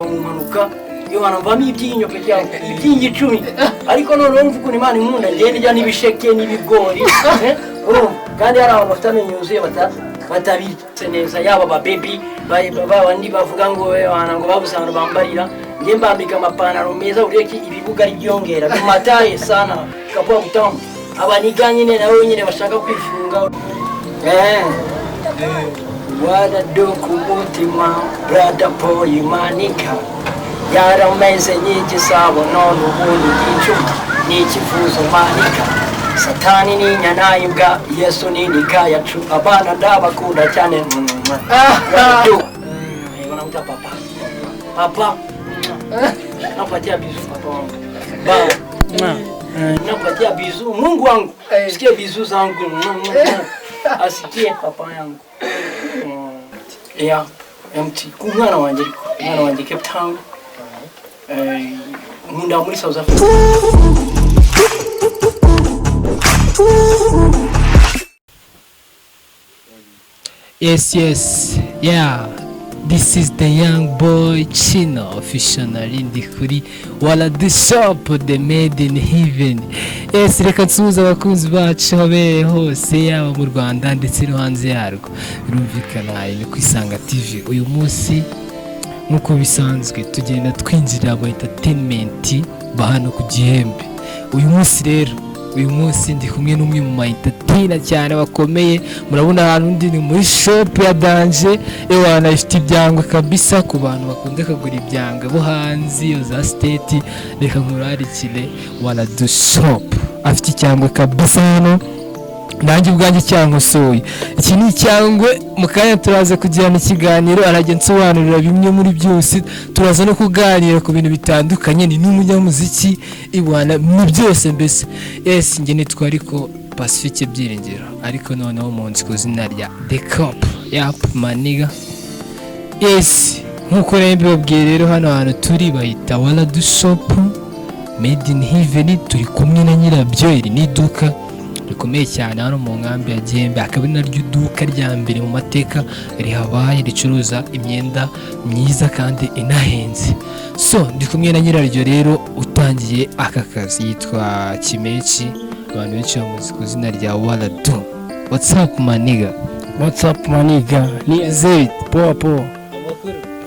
mumanuka iyo banavamo ibyinyo peke yabo ibyinyo 10 ariko none umva ukuntu Imana inkunda ngende njya nibisheke nibigori kandi hari abantu bafite amenyo yuzuye batabitse neza yaba ba baby babandi bavuga ngo ngo babusana bambarira nge mbambika amapantaro meza ureke ibibuga ari byongera bimataye sana kapoa butambo abaniganye nawe nyine bashaka kwifunga waradu kumutima brother boy manika yarameze nyigisabo none ubundi gicuti n'ikifuzo manika satani ni nyana imbwa Yesu ni nika yacu abana ndabakunda cyane wanamta papa napatia bizu papa wangu napatia bizu Mungu wangu sikia bizu zangu asikie papa yangu MT kumwana wanje Cape Town nkunda muri South Africa. Yes, yeah. This is the young boy Chino officially ndi kuri waradu shop the made in heaven. Yes, reka nsuhuza abakunzi bacu habere hose yaba mu Rwanda ndetse no hanze yarwo. Birumvikana ni kwisanga TV. Uyu munsi nkuko bisanzwe tugenda twinjira mu entertainment bahano ku gihembe. Uyu munsi ndi kumwe n'umwe mu entertainer cyane bakomeye. Murabona ahantu ndi ni muri shop ya Danje ewana ifite ibyangwe kabisa ku bantu bakunda kugura ibyangwe bo hanze yo za state. Reka nkurarikire waradu shop afite icyangwe kabisa hano nanjye ubwanjye cyankosoye. Iki ni icyangwe mukanya turaza kugirana ikiganiro arajye nsobanurira bimwe muri byose turaza no kuganira ku bintu bitandukanye. Ni n'umunyamuziki ibwana mu byose mbese. Yes, nge nitwa ariko Pacifique Byiringiro ariko noneho munsi ku zina rya The Cup maniga. Yes, nkuko nabibabwiye rero hano hantu turi bahita waradu shop made in heaven. Turi kumwe na nyirabyo iri ni iduka rikomeye cyane hano mu nkambi ya Gihembe, akaba naryo duka rya mbere mu mateka rihabaye ricuruza imyenda myiza kandi inahenze. So ndi kumwe na nyiraryo rero utangiye aka kazi yitwa Kimechi, abantu benshi bamuzi ku izina rya waradu. What's up maniga? What's up maniga? Ni Zed poa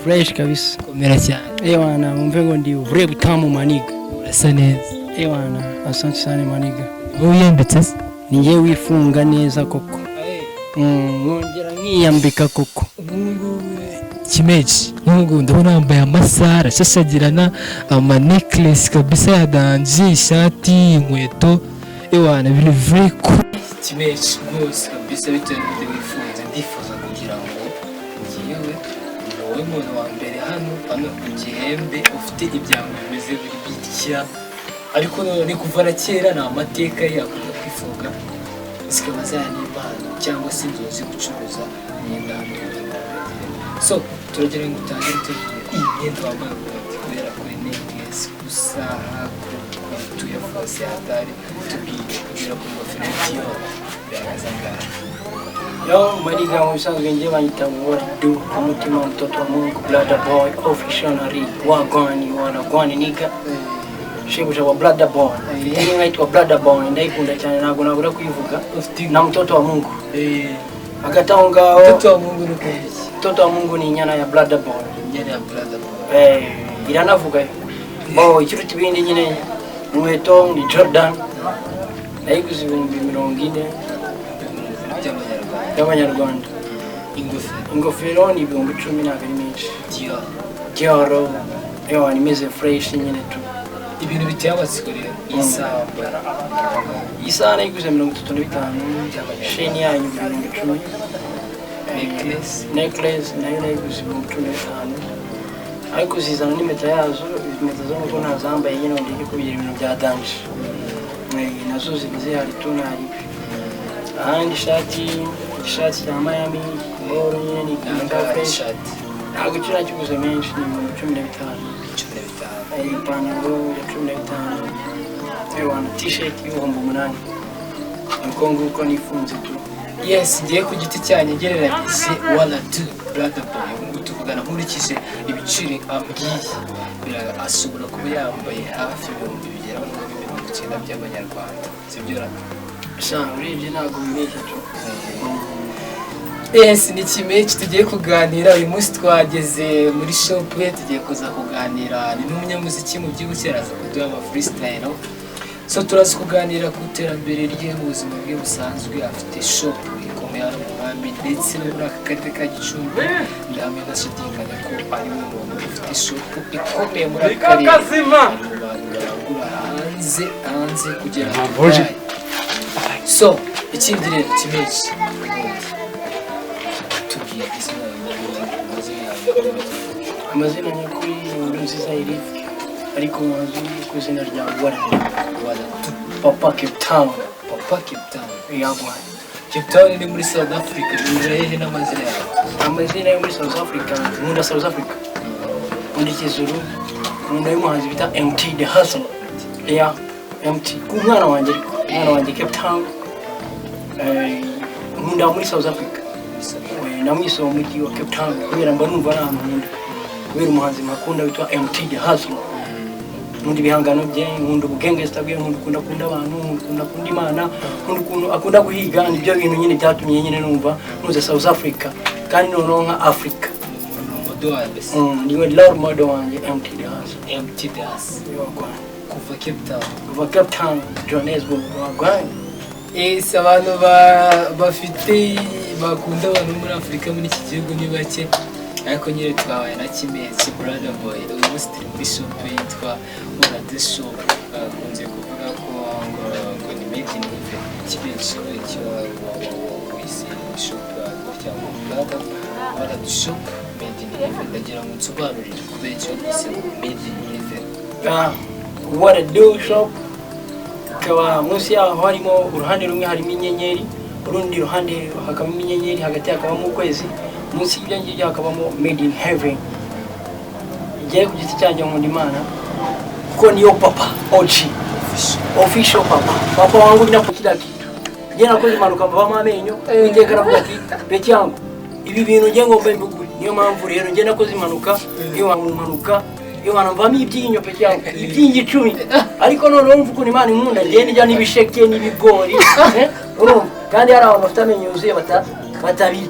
fresh kabisa komera cyane. Ewana umve ngo ndi vure butamu maniga. Urasa neza. Ewana asante sana maniga. Uyembetse ninge wifunga neza koko ngongera nkiyambika koko. Kimechi nk'ubu ndabona yambaye amasara ashashagirana ama necklace kabisa ya Danje, ishati, inkweto ewana biri very cool. Kimechi rwose kabisa bitewe n'ibyo wifunze ndifuza kugira ngo ngiyewe wowe muntu wa mbere hano ku Gihembe ufite ibyango bimeze biri bitya ariko ni kuva na kera ni amateka yakunda kwifunga zikaba zanimana cyangwa se inzozi gucuruza imyenda. So turagera ngo utangire iyi myenda wambaye kubera ko ni neza gusa tuya fose hatari tubwire kugira ngo ngofero biragazangara. Yo maniga mu bisanzwe ngiye banyita waradu kumutima mtoto wa Mungu brother boy officially wagwani niga shebuja wa brother boy. Ili ngaitwa brother boy ndaikunda cyane ntabwo nabura kuyivuga na mtoto wa Mungu. Agataho ngaho mtoto wa Mungu ni kuki? Mtoto wa Mungu ni nyana ya brother boy. Nyana ya brother boy. Iranavuga ikiruta ibindi nyine inkweto ni Jordan nayiguze 40 y'Abanyarwanda. Ingofero ni 10,000 ntabwo ari menshi. Dior ewa nimeze fresh nyine tu. Ibintu biteye amatsiko rero. Isaha nayiguze 35, sheni yanyu 10,000, necklace nayo nayiguze 15,000 ariko zizana n'impeta yazo. Impeta zo nuko ntazambaye nyine ndi kubigira ibintu bya Danje nazo zibize hari tunari. Ahandi ishati ya Miami boro nyine ni fresh. Ntabwo kira kiguze menshi ni 15. Ipantaro ya 15 ewana t-shirt y'8,000 nguko nifunze tu. Yes, ngiye ku giti cyane gereranyije waradu brother boy tuvugana nkurikije ibiciro ambwiye ashobora kuba yambaye hafi ibihumbi bigera muri 90 by'amanyarwanda sibyo shana urebye ntabwo bimeze cyo. Ni kimechi tugiye kuganira uyu munsi twageze muri shop ye tugiye kuza kuganira n'umunyamuziki mu gihugu cyaraza kuduha ama freestyle. So turaza kuganira ku terambere rye mu buzima bwe busanzwe afite shop ikomeye hano mu Nkambi ndetse no muri aka karere ka Gicumbi ndamye ndashidikanya ko ari mu muntu ufite shop ikomeye muri aka karere mu bantu baragura hanze kugera hanze. So ikindi rero kimechi amazina nyakuri inkuru nziza iri ariko mazwi ku izina rya waradu papa Cape Town yagwa Cape Town ni muri South Africa ni n'amazina yawe amazina yo muri South Africa nkunda South Africa undi kizuru nkunda y'umuhanzi bita MT the Hustler MT ku mwana wanjye Cape Town nkunda muri South Africa namwiso mu mujyi wa Cape Town kubera mba numva ari ahantu nkunda kubera umuhanzi makunda witwa MT the Hustler nkunda ibihangano bye nkunda ubugangster bwe nkunda abantu nkunda Imana nkunda akunda guhiga nibyo bintu nyine byatumye nyine numva nuze South Africa kandi noneho nka Africa niwe Lord model wanjye MT the Hustler kuva Cape Town Johannesburg wagwanye abantu bafite bakunda abantu muri Afrika muri iki gihugu ni bake ariko nyine twabaye na kimechi brother boy uyu munsi turi muri shop yitwa waradu shop kunze kuvuga ko ngo ni made in heaven kimechi cyo wisi shop cyangwa brother waradu shop made in heaven ndagira ngo nsobanurire kubera icyo bise made in heaven waradu shop kaba munsi yaho harimo uruhande rumwe harimo inyenyeri urundi ruhande hakabamo inyenyeri hagati hakabamo ukwezi munsi y'ibyo ngibyo hakabamo made in heaven igiye ku giti cyanjye nkunda Imana kuko niyo papa official papa wangu binapo kila kitu ngiye nakoze impanuka mvamo amenyo witeka aravuga ati beti yangu ibi bintu ngiye ngomba mbigure niyo mpamvu rero ngiye nakoze impanuka iyo mvamo ibyinyo peki yangu ibyinyo 10 ariko noneho mvuga ukuntu Imana inkunda ngiye njya nibisheke nibigori urumva kandi hari abantu bafite amenyo yuzuye batabirya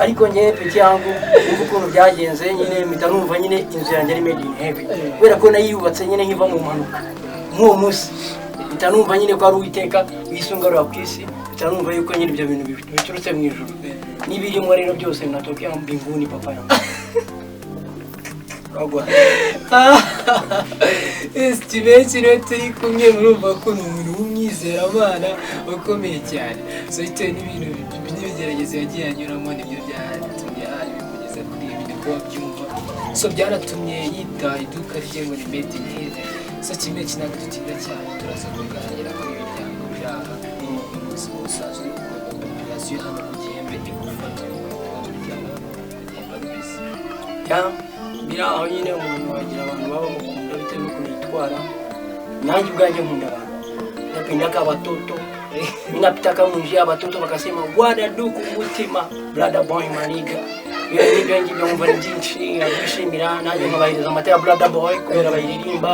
ariko ngiye peki yangu mvuga ukuntu byagenze nyine mpita numva nyine inzu yanjye ari made in heaven kubera ko nayiyubatse nyine nkiva mu mpanuka nk'uwo munsi mpita numva nyine ko ari Uwiteka wisungarura ku isi mpita numva yuko nyine ibyo bintu biturutse mu ijuru n'ibirimo rero byose binatokea mu mbinguni papa yangu kimechi rero turi kumwe murumva ko ni umuntu w'umwizeramana ukomeye cyane so bitewe n'ibintu n'ibigeragezo yagiye anyuramo nibyo byatumye bimugeza kuri ibi niko babyumva so byaratumye yita iduka rye ngo ni made in heaven so kimechi ntabwo dutinda cyane turaza kuganira kuri imiryango biri aha n'umunsi usanzwe operasiyo hano ku Gihembe igufata umuryango bisi biraho nyine umuntu wagira abantu baba mukunda bitewe n'ukuntu yitwara nanjye ubwanjye nkunda abantu napendaka watoto ninapitaka mu njia watoto wakasema waradu kumutima brother boy maniga ibyo ngibyo mva byinshi abishimira nanjye nkabahiriza amata ya brother boy kubera bayiririmba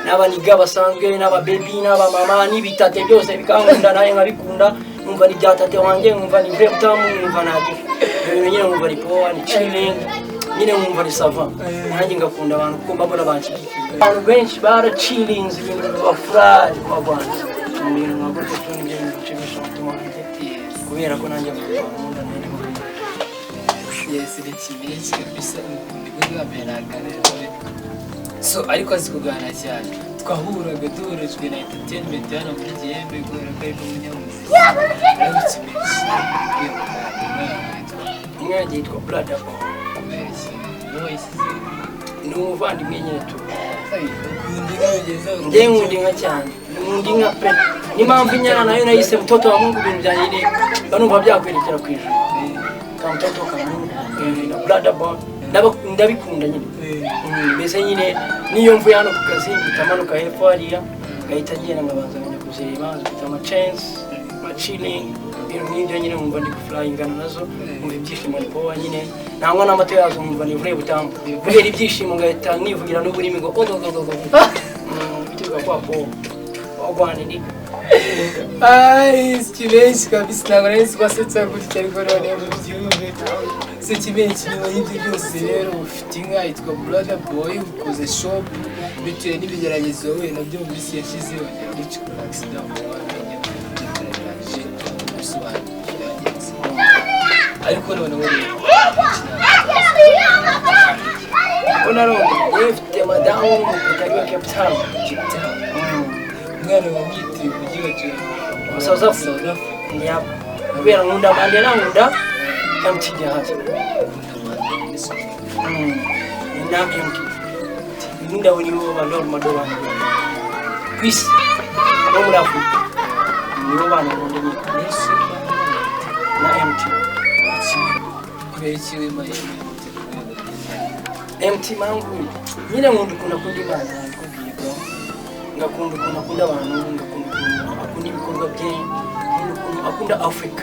n'abaniga basanzwe n'abababy n'abamama n'ibitate byose bikankunda naye nkabikunda numva ni byatate wanjye numva ni vrai utamu numva naje ibyo nyine numva ari poa ni chilling nyine mwumva ni sava nanjye ngakunda abantu kuko mbabona banshigikiye abantu benshi barachilinze ibintu bafuraje kwa Bwana ibintu nkagutse tunje nshimishije umutima wanjye kubera ko nanjye nkunda nene ni kimechi kabisa ndikugira beraganira so ariko azikugana cyane twahuraga duhurejwe na entertainment hano muri Gihembe kubera ko ari umunyamuziki umwana yitwa brother boy n'umuvandimwe nyine tu njye nkunda inka cyane nkunda inka pe n'impamvu inyana nayo nayise mtoto wa Mungu ibintu byanjye ni banumva byakwerekera ku ijuru ka mtoto ka Mungu na brother boy ndabikunda nyine mbese nyine niyo mvuye hano ku kazi bitamanuka hepfo hariya ngahita ngenda ngabanza nkajya kuzireba zifite ama chance ma chilling ibintu nk'ibyo nyine nkumva ndi gufurayingana nazo nkumva ibyishimo ni powa nyine nangwa n'amata yazo nkumva ni vure butamu kubera ibyishimo ngahita nivugira n'uburimi ngo ogogogogo bituruka kwa powa wagwane ndi kibenshi kabisa ntabwo nari nzi ko asetsa gutya ariko noneho mubyumve se kibenshi nyuma y'ibyo byose rero ufite inka yitwa brother boy ukoze shop bitewe n'ibigeragezo we nabyo mu minsi yashize wongera gucukura accident mu wamenye tutarangije gusobanukira neza ariko noneho rero unarongo ifite madamu mutariwa Cape Town umwana wamwitiye umujyi wa Johannesburg South Africa kubera nkunda Mandela nkunda MT Jahazi na MT nkunda weniwo bandoro madola kwisi no muri Afrika nibo bana nkunda na MT kubekiwe mai MT mangu nyine nkunda kundi bana ngakunda abantu akunda ibikorwa bye akunda Africa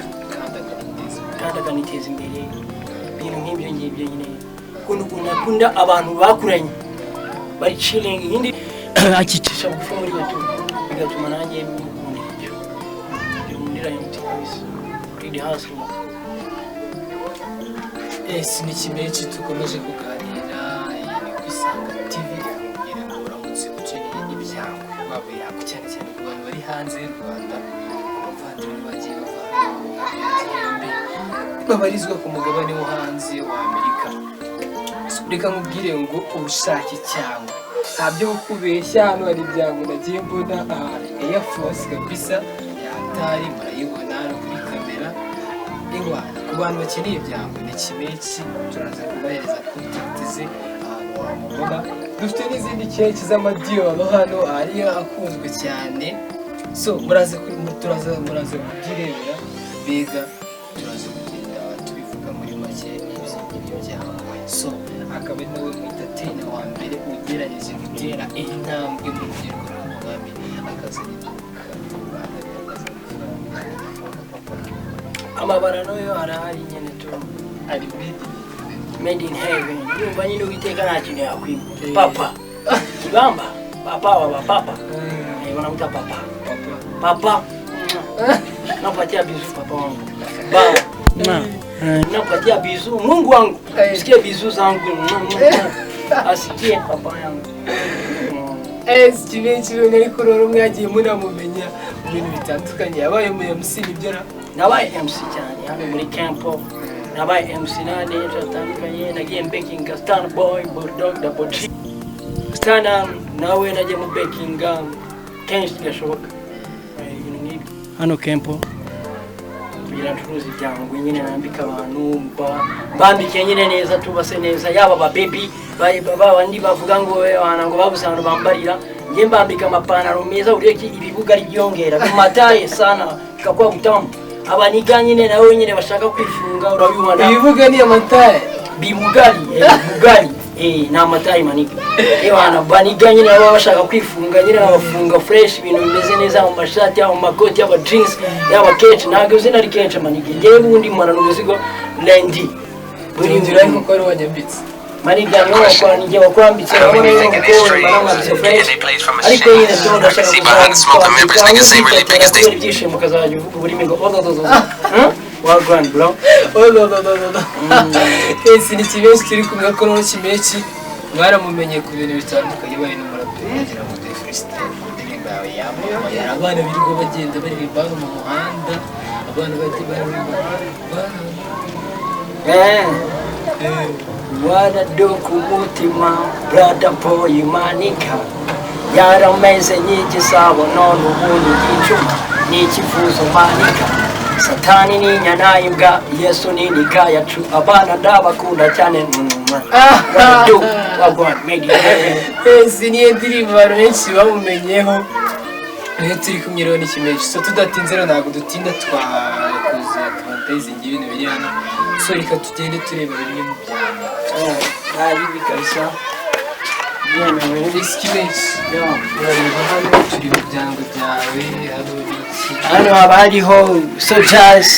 kandi akaniteza imbere ibintu nk'ibyo ngibyo nyine akunda abantu bakuranye bari chilling yindi akicisha bugufi muri YouTube bigatuma nanjye nkundira kabisa kuri hasi ni kimenshi tukomeje kuganira ni kwisanga TV kugira ngo uramutse ukeneye ibyango waba yako cyane cyane ku bantu bari hanze y'u Rwanda abavandimwe bagiye babarizwa ku mugabane wo hanze wa Amerika reka nkubwire ngo ubushake cyangwa ntabyo kubeshya hano hari ibyango nagiye mbona Air Force kabisa yatari murayibona hano kuri kamera ku bantu bakeneye ibyango ni kimenshi turaza kubahereza contact ze ahantu wamubona dufite n'izindi keke z'amadiyoro hano ari akunzwe cyane so muraza kubyirebera bega turaza kugenda tubivuga muri make ibyo byango so akaba nawe mwitatena wa mbere ugerageze gutera intambwe mu rugendo rw'umwami akazana amabara nayo arahari nyene tu ari made in heaven nyumva nyine uiteka nta kintu yakwima papa kibamba papa wa papa wanamuita papa napatia bizu papa wangu napatia bizu Mungu wangu sikie bizu zangu asikie papa yangu kibenshi nari kurora mwagiye munamumenya mu bintu bitandukanye yabaye mu MC nibyara nabaye MC cyane hano muri campo nabaye MC nane cyatandukanye nagiye baking Star Boy Bulldog Double G Stana nawe nagiye mu baking kenshi gashoboka hano campo biracuruza ibyango nyine nambika abantu bambike nyine neza tubase neza yaba ba baby babandi bavuga ngo wana ngo babusana bambarira nge mbambika amapantaro meza ureke ibibuga ari byongera bimataye sana kakwa gutamu abaniga nyine nawe nyine bashaka kwifunga urabibona ibibuga ni amataye bibugari na amataye maniga wana baniga nyine baba bashaka kwifunga nyine bafunga fresh ibintu bimeze neza mu mashati mu makoti y'aba jeans y'aba kenshi ntabwo uzina ari kenshi maniga ngewe ubundi mwana n'umuzigo lendi buri nzira ariko ko ari wanyambitse maniga niho wakwanije wakwambitse abone ko baramwambitse fresh ariko nyine cyo ndashaka kuba ibyishimo kazajya uvuga uburimi ngo wagwan bro ese ni kibenshi turi kumwe ko no kimenshi mwaramumenye ku bintu bitandukanye bari no murabyongera mu freestyle indirimbo yawe yamamaye abana birirwa bagenda baririmba mu muhanda abana bati baririmba waradu ku mutima brother boy manika yarameze nyigisabo none ubundi gicuma n'ikivuzo manika satani ni nyana imbwa yesu ni nika yacu abana ndabakunda cyane waradu wagwan made ese ni indirimbo abantu benshi bamumenyeho niyo turi kumwe rero n'ikimenshi so tudatinze rero ntabwo dutinda twakuza twanteze ibintu biri hano so reka tugende tureba bimwe mu byano hari bikabisa yemewe Icumi. Urareba hano turi mu byango byawe hano biki. hano haba hariho sojas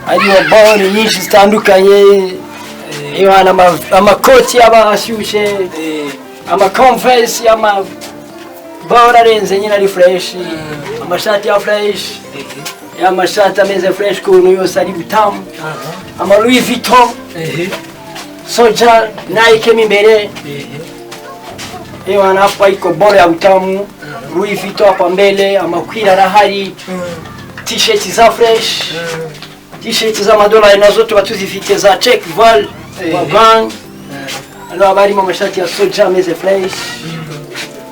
hariho bone nyinshi zitandukanye amakoti aba ashyushye amaconverse y'amabora arenze nyine ari fresh amashati ya fresh amashati ameze fresh kuntu yose ari butamu ama Louis Vuitton soja Nike imbere hapa iko bora ya butamu Louis Vuitton hapa mbele amakwira arahari t-shirt za fresh t-shirt za madolari nazo tuba tuzifite za check vol wagang ano habari mashati ya soja ameze fresh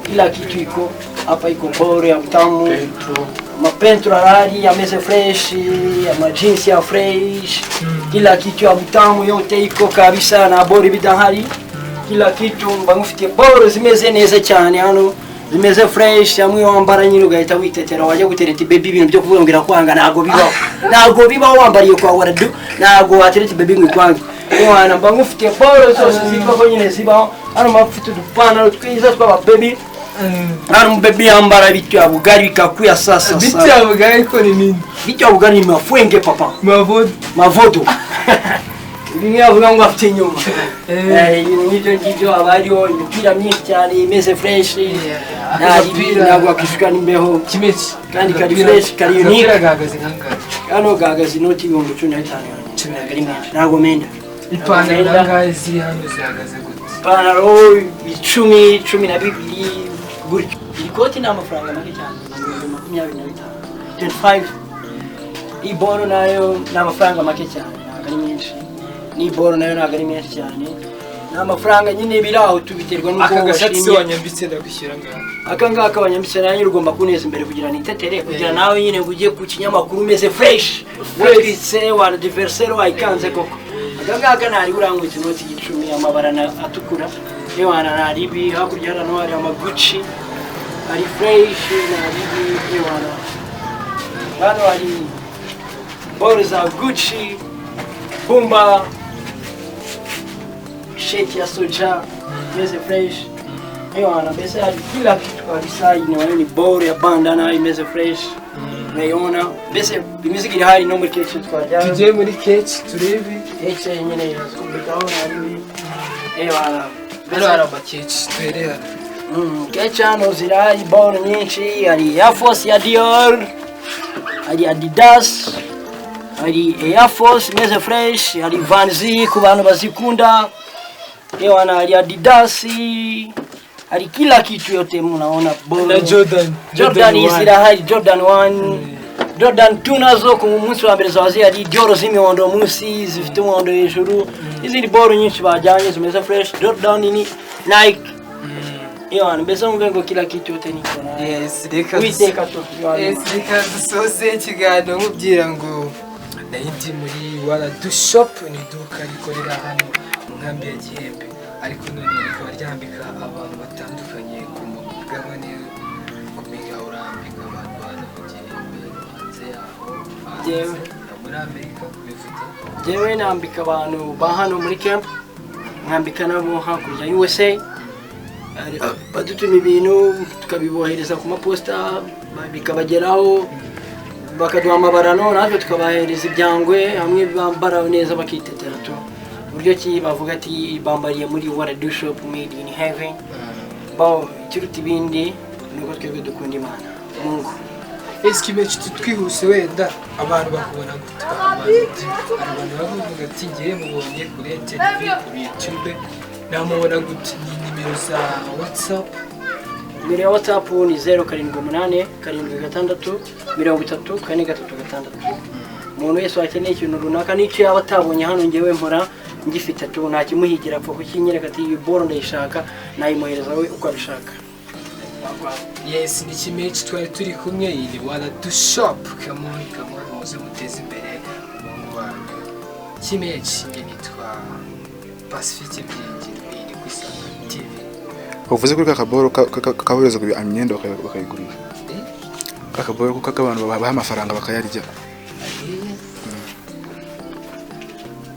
kila kitu iko hapa iko bora ya butamu mapentro arahari ameze fresh ama jeans ya fresh kila kitu ya butamu yote iko kabisa na bora bidahari kila kitu bamufite bora zimeze neza cyane hano zimeze fresh amwe wambara nyine ugahita witetera wajya gutereta baby ibintu byo kuvugira kwanga nago bibaho wambariye kwa waradu nago watereta baby ngwanga mwana bamufite bora zose ziko nyine zibaho hano mafite udupana twiza twaba baby hano baby yambara bitu ya bugari bikakuya sasa Bitu ya bugari ko ni nini? Bitu ya bugari ni mafwenge papa mavodo bimwe avuga ngo afite inyuma ibintu ngibyo abariho imipira myinshi cyane imeze fresh ntabwo akishuka n'imbeho Kimeki kandi kari fresh kari unique gahagaze nkangara hano gahagaze inoti 15 ntabwo menda ipantaro nangahe ziri hano zihagaze gute ipantaro 12 gutyo ikoti ni amafaranga make cyane 25 iboro nayo ni amafaranga make cyane ntabwo ari menshi n'iboro nayo ntabwo ari menshi cyane ni amafaranga nyine biraho tubiterwa n'uko agashatsi wanyambitse ndagushyira ngaho akangaka abanyambitse nayo ugomba kuneza imbere kugira nitetere kugira nawe nyine ugiye ku kinyamakuru umeze fresh witse wa adversaire wayikanze koko akangaka ntari urangutse inoti 10 amabara atukura yewana nari bi hakurya hano hari amagucci ari fresh nari bi yewana hano hari boro za Gucci Pumba shake ya soja imeze fresh yewana mbese hari kila kitu kabisa ni boro ya bandana imeze fresh nayona mbese imiziki iri hari no muri keke twajya tujye muri keke turebe keke nyine yazubikaho nari yewana hano hari amakeke twerera keke hano zirahari boro nyinshi hari Air Force ya Dior hari Adidas hari Air Force imeze fresh hari Vans ku bantu bazikunda yewana hari Adidas hari kila kitu yote mnaona bora Jordan zirahari Jordan 1 Jordan 2 nazo ku munsi wa mbere zawazi hari Dior z'imihondo munsi zifite umuhondo hejuru izindi boro nyinshi bajyanye zimeze fresh Jordan ni Nike yewana mbese ngo kila kitu yote ni kona reka dusoze ikiganiro nkubwira ngo nayindi muri waradu shop ni iduka rikorera hano mu nkambi ya Gihembe ariko none rikaba ryambika abantu batandukanye ku mugabane kumenya urambika abantu hano mu Gihembe hanze yaho muri Amerika bivuze jewe nambika abantu ba hano muri camp nkambika nabo hakurya USA badutuma ibintu tukabibohereza ku maposta bikabageraho bakaduha amabarano natwe tukabahereza ibyangwe hamwe bambara neza bakitetera tu buryo ki bavuga ati bambariye muri waradu shop made in heaven bao kiruta ibindi nuko twebwe dukunda Imana Mungu Icumi twihuse wenda abantu bakubona gute abantu bavuga ati ngiye mubonye kuri YouTube namubona gute nimero za WhatsApp nimero ya WhatsApp ni 078 76 33 46 umuntu wese wakeneye ikintu runaka n'icyo yaba atabonye hano ngewe mpora ngifite tu nta kimuhigira apfa kukinyereka ati iyi boro ndayishaka nayimuhereza we uko abishaka yes ni Kimeki twari turi kumwe ili waradu shop kamoni muze muteze imbere umuntu wanyu Kimeki nitwa Pacifique byingi kwisa TV uvuze kuri kakaboro kabohereza ku imyenda bakayigurisha kakaboro k'abantu babaha amafaranga bakayarya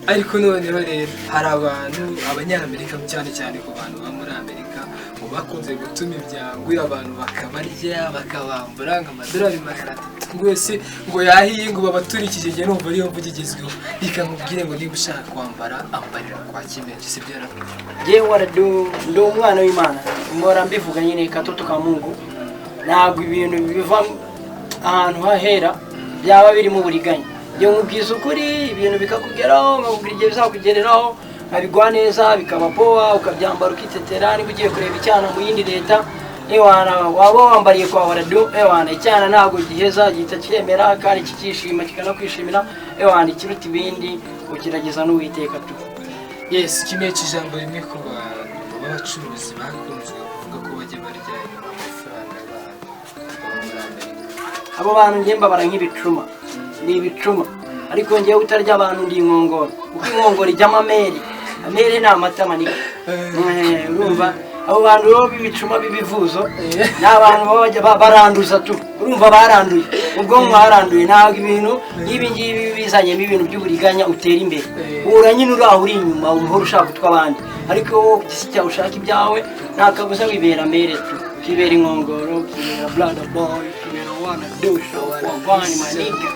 ariko noneho rero hari abantu abanyamerika cyane cyane ku bantu ba muri Amerika bakunze gutuma ibyangwe abantu bakabarya bakabambura nk'amadolari 300 wese ngo yahiye ngo babaturikije igihe numva ariyo mvuga igezweho bikamubwire ngo niba ushaka kwambara ambarira kwa Kimenyi si byo rero yewe waradu ndo umwana w'Imana mbora mbivuga nyine katoto ka Mungu ntabwo ibintu biva ahantu hahera byaba biri mu buriganya yo mubwiza ukuri ibintu bikakugeraho nkabubwira igihe bizakugereraho nkabigwa neza bikaba poa ukabyambara ukitetera niba ugiye kureba icyana mu yindi leta ewana waba wambariye kwa waradu ewana icyana ntabwo giheza gihita kiremera kandi kikishima kikanakwishimira ewana ikiruta ibindi ukirageza n'uwiteka tu. Yes, kimwe cy'ijambo rimwe ku bantu b'abacuruzi bakunze kuvuga ko bajye barya amafaranga abo bantu ngiye mbabara nk'ibicuma ni ibicuma ariko ngiye utarya abantu ndi inkongoro kuko inkongoro ijyamo amere ni amata manini urumva abo bantu rero b'ibicuma b'ibivuzo ni abantu baranduza tu urumva baranduye ubwonko haranduye ntabwo ibintu nk'ibi ngibi bizanyemo ibintu by'uburiganya utera imbere uhura nyine uri aho uri inyuma umuhora ushaka utw'abandi ariko wowe ku gisi cyawe ushaka ibyawe nta kabuza wibera mere tu ukibera inkongoro ukibera brother boy ukibera wana dusha wagwani maniga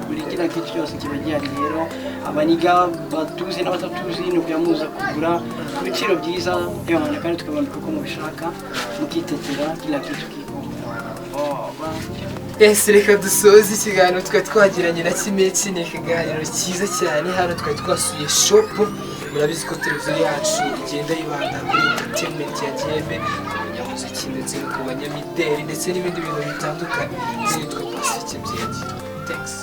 buri kila kitu cyose kiba gihari rero abaniga batuzi n'abatatuzi ni ukuyamuza kugura ku biciro byiza byabanje kandi tukabona uko mubishaka mukitetera kila kitu kikoma. Yes, reka dusoze ikiganiro twagiranye na Kimenyi ni ikiganiro cyiza cyane hano twasuye shop murabizi ko televiziyo yacu igenda yibanda kuri entertainment ya GM abanyamuziki ndetse no ku banyamideli ndetse n'ibindi bintu bitandukanye zitwa Pacific Byegiro. Thanks.